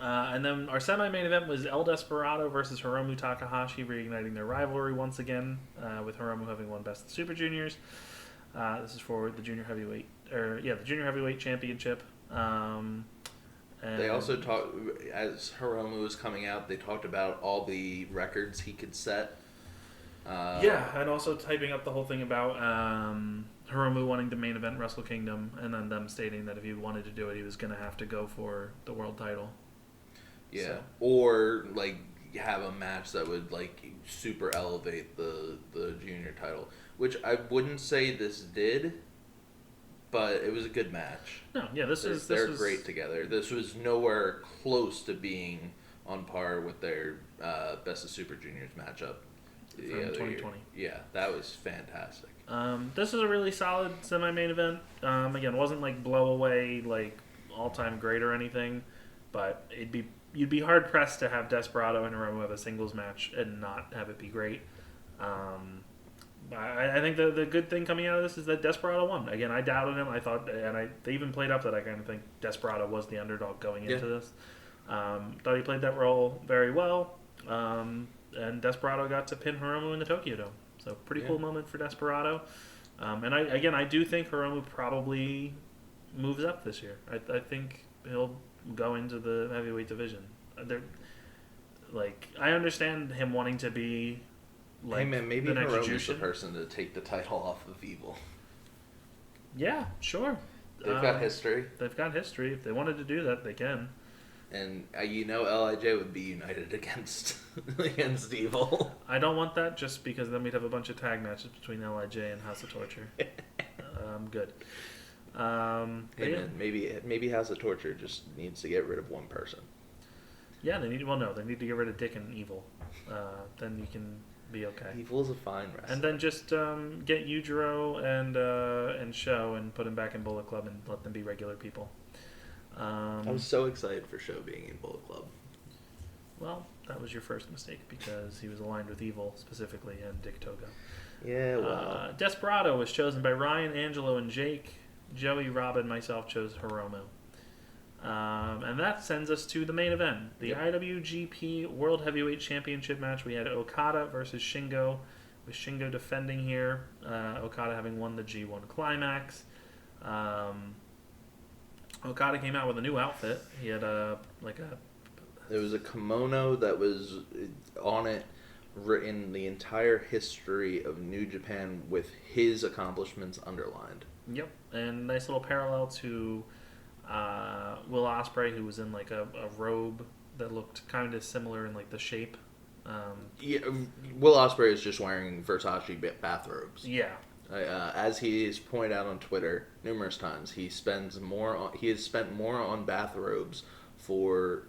And then our semi-main event was El Desperado versus Hiromu Takahashi, reigniting their rivalry once again, with Hiromu having won Best of the Super Juniors. This is for the junior heavyweight championship. They also talked, as Hiromu was coming out, they talked about all the records he could set. And also typing up the whole thing about Hiromu wanting to main event Wrestle Kingdom, and then them stating that if he wanted to do it, he was going to have to go for the world title. Yeah, so. Or like have a match that would like super elevate the junior title, which I wouldn't say this did. But it was a good match. No, yeah, they're great together. This was nowhere close to being on par with their Best of Super Juniors matchup from 2020. Yeah, that was fantastic. This was a really solid semi-main event. Again, it wasn't like blow away, like all-time great or anything, but you'd be hard pressed to have Desperado and Hiromu have a singles match and not have it be great. I think the good thing coming out of this is that Desperado won. Again, I doubted him. I thought, and they even played up that I kind of think Desperado was the underdog going into this. Thought he played that role very well. And Desperado got to pin Hiromu in the Tokyo Dome. So pretty cool moment for Desperado. And I do think Hiromu probably moves up this year. I think he'll go into the heavyweight division. I understand him wanting to be. Hey man, maybe Hiromu's the person to take the title off of Evil. Yeah, sure. They've got history. They've got history. If they wanted to do that, they can. And LIJ would be united against Evil. I don't want that just because then we'd have a bunch of tag matches between LIJ and House of Torture. Good. Hey man, maybe House of Torture just needs to get rid of one person. Yeah, they need to get rid of Dick and Evil. Then you can be okay. Evil's a fine wrestler. And then just get Yujiro and Sho and put him back in Bullet Club and let them be regular people. I was so excited for Sho being in Bullet Club. Well, that was your first mistake because he was aligned with Evil specifically and Dick Togo. Yeah, well. Desperado was chosen by Ryan, Angelo, and Jake. Joey, Rob, and myself chose Hiromu. And that sends us to the main event. The IWGP World Heavyweight Championship match. We had Okada versus Shingo, with Shingo defending here. Okada having won the G1 Climax. Okada came out with a new outfit. He had there was a kimono that was on it written the entire history of New Japan with his accomplishments underlined. Yep, and nice little parallel to Will Ospreay, who was in like a robe that looked kind of similar in like the shape. Will Ospreay is just wearing Versace bathrobes. Yeah. As he has pointed out on Twitter numerous times, he has spent more on bathrobes for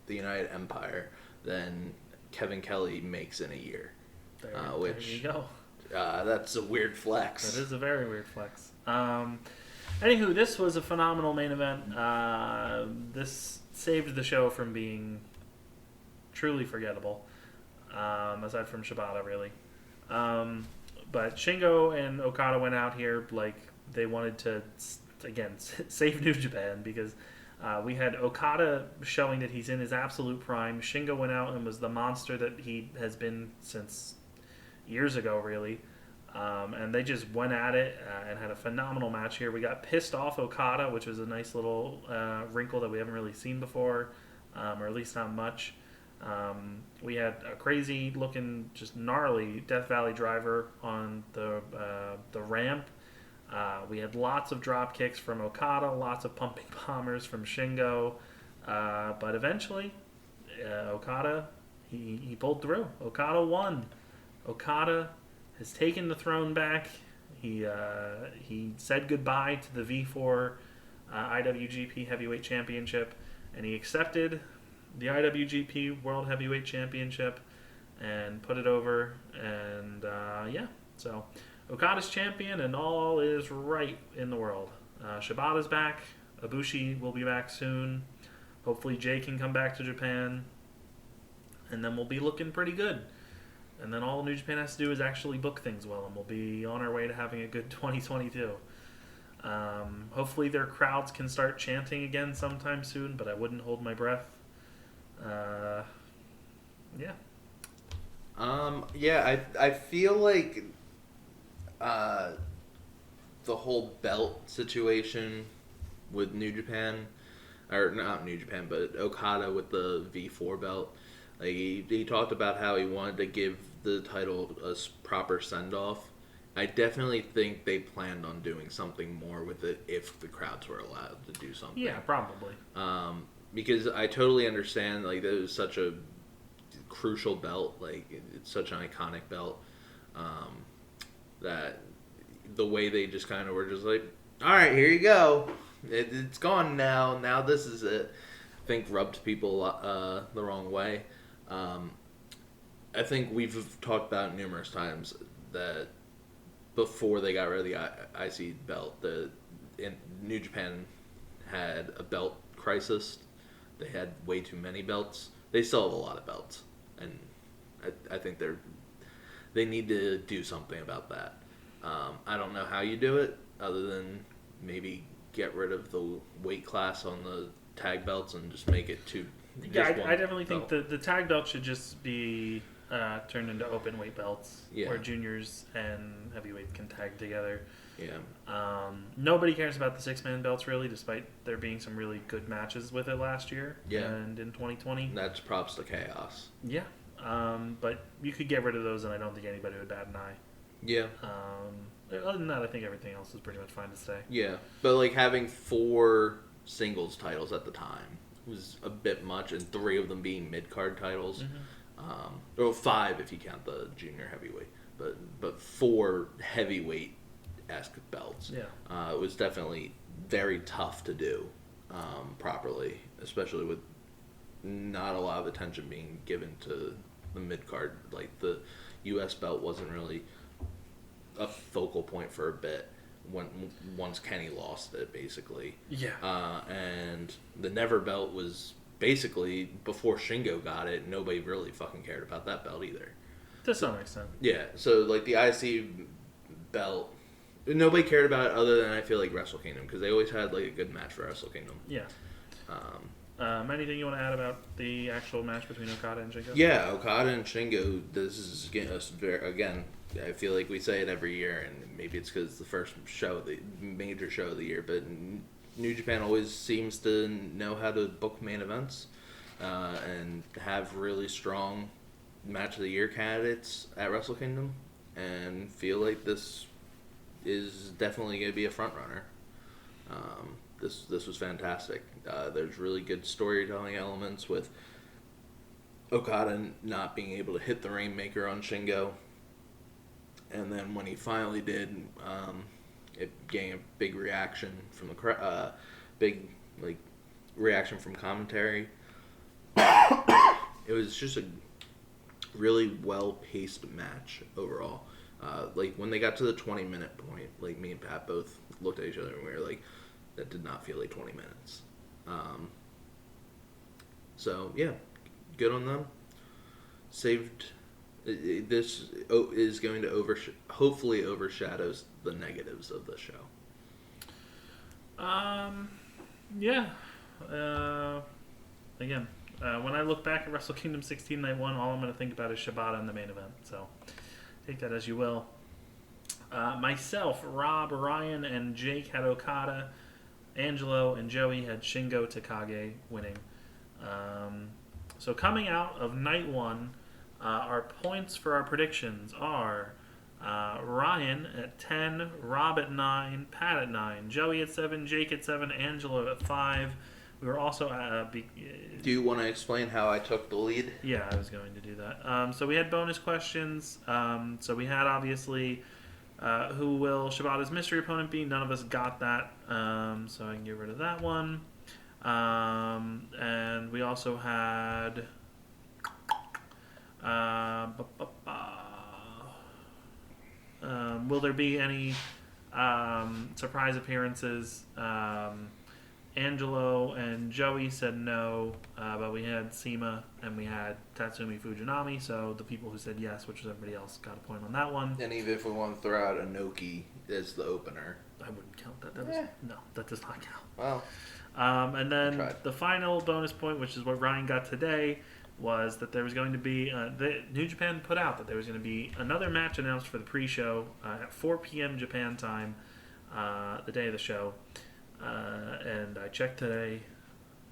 the United Empire than Kevin Kelly makes in a year. There you go. That's a weird flex. That is a very weird flex. Anywho, this was a phenomenal main event. This saved the show from being truly forgettable, aside from Shibata, really. But Shingo and Okada went out here like they wanted to, again, save New Japan because we had Okada showing that he's in his absolute prime. Shingo went out and was the monster that he has been since years ago, really. And they just went at it and had a phenomenal match here. We got pissed off Okada, which was a nice little wrinkle that we haven't really seen before. or at least not much. We had a crazy looking, just gnarly Death Valley driver on the ramp. We had lots of drop kicks from Okada, lots of pumping bombers from Shingo, but eventually Okada he pulled through. Okada won. Okada has taken the throne back. He said goodbye to the V4 IWGP Heavyweight Championship, and he accepted the IWGP World Heavyweight Championship and put it over. And so Okada's champion, and all is right in the world. Shibata's back. Ibushi will be back soon. Hopefully Jay can come back to Japan, and then we'll be looking pretty good. And then all New Japan has to do is actually book things well, and we'll be on our way to having a good 2022. Hopefully their crowds can start chanting again sometime soon, but I wouldn't hold my breath. I feel like the whole belt situation with New Japan, or not New Japan, but Okada with the V4 belt. Like he talked about how he wanted to give the title a proper send-off. I definitely think they planned on doing something more with it if the crowds were allowed to do something. Yeah, probably. Because I totally understand, like, that was such a crucial belt. Like, it's such an iconic belt. That the way they just kind of were just like, all right, here you go. It's gone now. Now this is it. I think rubbed people the wrong way. I think we've talked about numerous times that before they got rid of the IC belt, New Japan had a belt crisis. They had way too many belts. They still have a lot of belts, and I think they need to do something about that. I don't know how you do it, other than maybe get rid of the weight class on the tag belts and just make it two. Yeah, I definitely think the tag belt should just be turned into open weight belts, where juniors and heavyweights can tag together. Yeah. Nobody cares about the 6-man belts, really, despite there being some really good matches with it last year and in 2020. That's props to Chaos. Yeah. But you could get rid of those, and I don't think anybody would bat an eye. Yeah. Other than that, I think everything else is pretty much fine to stay. Yeah. But, like, having 4 singles titles at the time was a bit much, and 3 of them being mid-card titles. Mm-hmm. Or 5 if you count the junior heavyweight. But 4 heavyweight-esque belts. Yeah. It was definitely very tough to do properly, especially with not a lot of attention being given to the mid-card. Like, the U.S. belt wasn't really a focal point for a bit once Kenny lost it, basically. Yeah. And the Never belt was basically, before Shingo got it, nobody really fucking cared about that belt either. To some extent. Yeah, so, like, the IC belt, nobody cared about it other than, I feel like, Wrestle Kingdom, because they always had, like, a good match for Wrestle Kingdom. Yeah. Anything you want to add about the actual match between Okada and Shingo? Yeah, Okada and Shingo, this is getting us again, I feel like we say it every year, and maybe it's because it's the first show, the major show of the year, but New Japan always seems to know how to book main events and have really strong match of the year candidates at Wrestle Kingdom, and feel like this is definitely going to be a front runner. This was fantastic. There's really good storytelling elements with Okada not being able to hit the Rainmaker on Shingo, and then when he finally did, it gained a big reaction from the big reaction from commentary. It was just a really well-paced match overall. Like, when they got to the 20-minute point, like, me and Pat both looked at each other and we were like, that did not feel like 20 minutes. So, yeah, good on them. Saved. This is going to hopefully overshadows the negatives of the show. Yeah. Again, when I look back at Wrestle Kingdom 16 Night 1, all I'm going to think about is Shibata in the main event. So, take that as you will. Myself, Rob, Ryan, and Jake had Okada. Angelo and Joey had Shingo Takagi winning. So coming out of night one, our points for our predictions are Ryan at 10, Rob at 9, Pat at 9, Joey at 7, Jake at 7, Angelo at 5. We were also Do you want to explain how I took the lead? Yeah, I was going to do that. So we had bonus questions. So we had obviously who will Shibata's mystery opponent be? None of us got that, so I can get rid of that one. And we also had will there be any surprise appearances? Angelo and Joey said no, but we had Seema and we had Tatsumi Fujinami, so the people who said yes, which was everybody else, got a point on that one. And even if we want to throw out Inoki as the opener. I wouldn't count that. No, that does not count. Well, and then the final bonus point, which is what Ryan got today, was that there was going to be New Japan put out that there was going to be another match announced for the pre-show at 4 p.m. Japan time, the day of the show. And I checked today,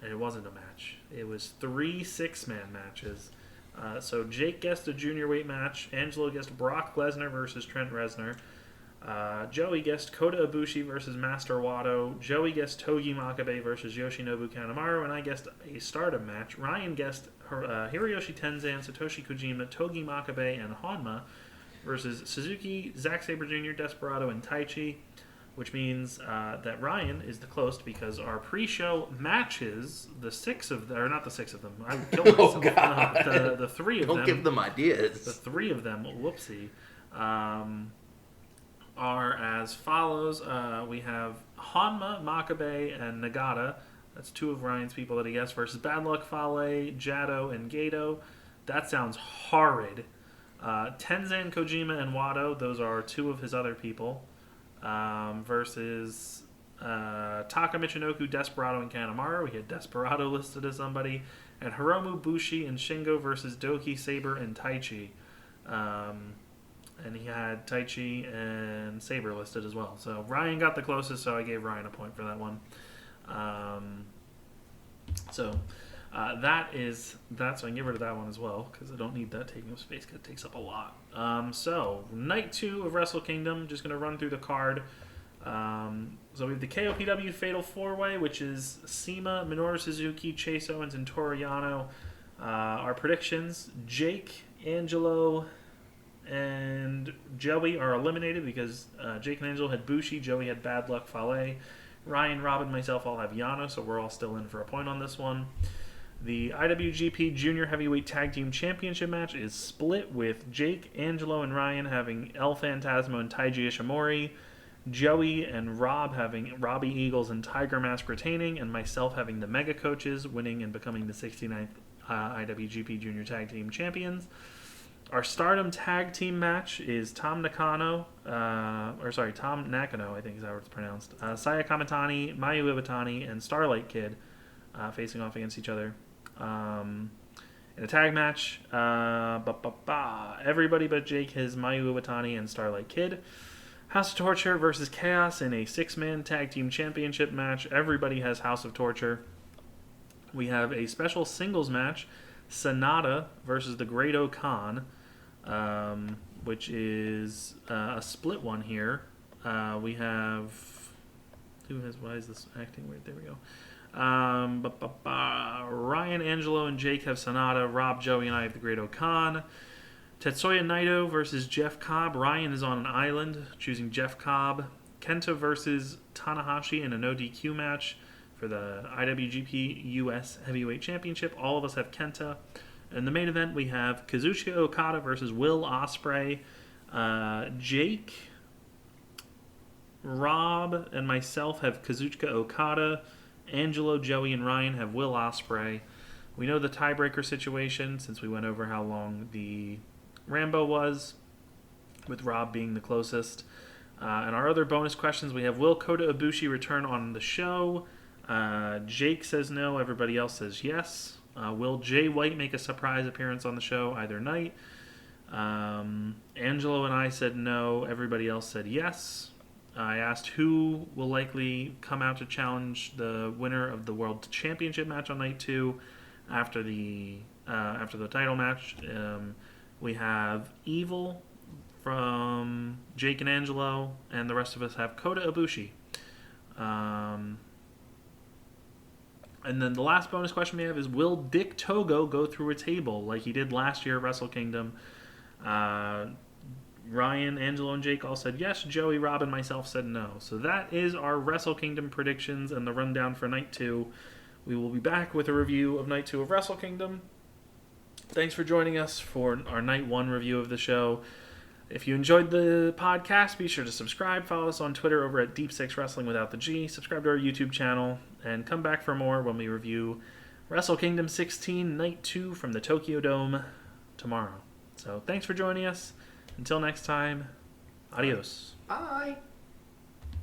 and it wasn't a match. It was 3 6-man matches. So Jake guessed a junior weight match. Angelo guessed Brock Lesnar versus Trent Reznor. Joey guessed Kota Ibushi versus Master Wato. Joey guessed Togi Makabe versus Yoshinobu Kanemaru, and I guessed a Stardom match. Ryan guessed Hiroyoshi Tenzan, Satoshi Kojima, Togi Makabe, and Honma versus Suzuki, Zack Sabre Jr., Desperado, and Taichi, which means that Ryan is the closest because our pre-show matches, the 6 of them, or not the 6 of them, I would kill myself. Oh, God. The 3 of them. Don't give them ideas. The 3 of them, whoopsie, are as follows. We have Honma, Makabe, and Nagata. That's 2 of Ryan's people that he guessed versus Bad Luck Fale, Jado, and Gato. That sounds horrid. Tenzan, Kojima, and Wato. Those are 2 of his other people. Versus Taka Michinoku, Desperado, and Kanemaru. We had Desperado listed as somebody. And Hiromu, Bushi, and Shingo versus Doki, Sabre, and Taichi. And he had Taichi and Sabre listed as well. So Ryan got the closest, so I gave Ryan a point for that one. So I can get rid of that one as well, because I don't need that taking up space, because it takes up a lot. So, night 2 of Wrestle Kingdom, just going to run through the card. So we have the KOPW Fatal 4-Way, which is Seema, Minoru Suzuki, Chase Owens, and Toru Yano. Our predictions, Jake, Angelo, and Joey are eliminated because Jake and Angelo had Bushi, Joey had Bad Luck Fale. Ryan, Rob, and myself all have Yano, so we're all still in for a point on this one. The IWGP Junior Heavyweight Tag Team Championship match is split with Jake, Angelo, and Ryan having El Phantasmo and Taiji Ishimori, Joey and Rob having Robbie Eagles and Tiger Mask retaining, and myself having the Mega Coaches winning and becoming the 69th IWGP Junior Tag Team Champions. Our Stardom Tag Team match is Tom Nakano, I think is how it's pronounced. Saya Kamitani, Mayu Iwatani, and Starlight Kid facing off against each other. In a tag match, everybody but Jake has Mayu Iwatani and Starlight Kid. House of Torture versus Chaos in a 6-man tag team championship match. Everybody has House of Torture. We have a special singles match, Sonata versus the Great Khan, which is a split one here. We have... Why is this acting weird? There we go. Ryan, Angelo, and Jake have Sonata. Rob, Joey, and I have the Great Khan. Tetsuya Naito versus Jeff Cobb. Ryan is on an island, choosing Jeff Cobb. Kenta versus Tanahashi in a no DQ match for the IWGP US Heavyweight Championship. All of us have Kenta. In the main event, we have Kazuchika Okada versus Will Ospreay. Jake, Rob, and myself have Kazuchika Okada. Angelo, Joey, and Ryan have Will Ospreay. We know the tiebreaker situation since we went over how long the Rambo was, with Rob being the closest. And our other bonus questions, we have will Kota Ibushi return on the show? Jake says no, everybody else says yes. Will Jay White make a surprise appearance on the show either night? Angelo and I said no, everybody else said yes. I asked who will likely come out to challenge the winner of the World Championship match on night 2. after the title match. We have Evil from Jake and Angelo, and the rest of us have Kota Ibushi. And then the last bonus question we have is, will Dick Togo go through a table like he did last year at Wrestle Kingdom? Ryan, Angelo, and Jake all said yes. Joey, Rob, and myself said no. So that is our Wrestle Kingdom predictions and the rundown for Night 2. We will be back with a review of Night 2 of Wrestle Kingdom. Thanks for joining us for our Night 1 review of the show. If you enjoyed the podcast, be sure to subscribe. Follow us on Twitter over at Deep Six Wrestling without the G. Subscribe to our YouTube channel, and come back for more when we review Wrestle Kingdom 16 Night 2 from the Tokyo Dome tomorrow. So thanks for joining us. Until next time, adios. Bye.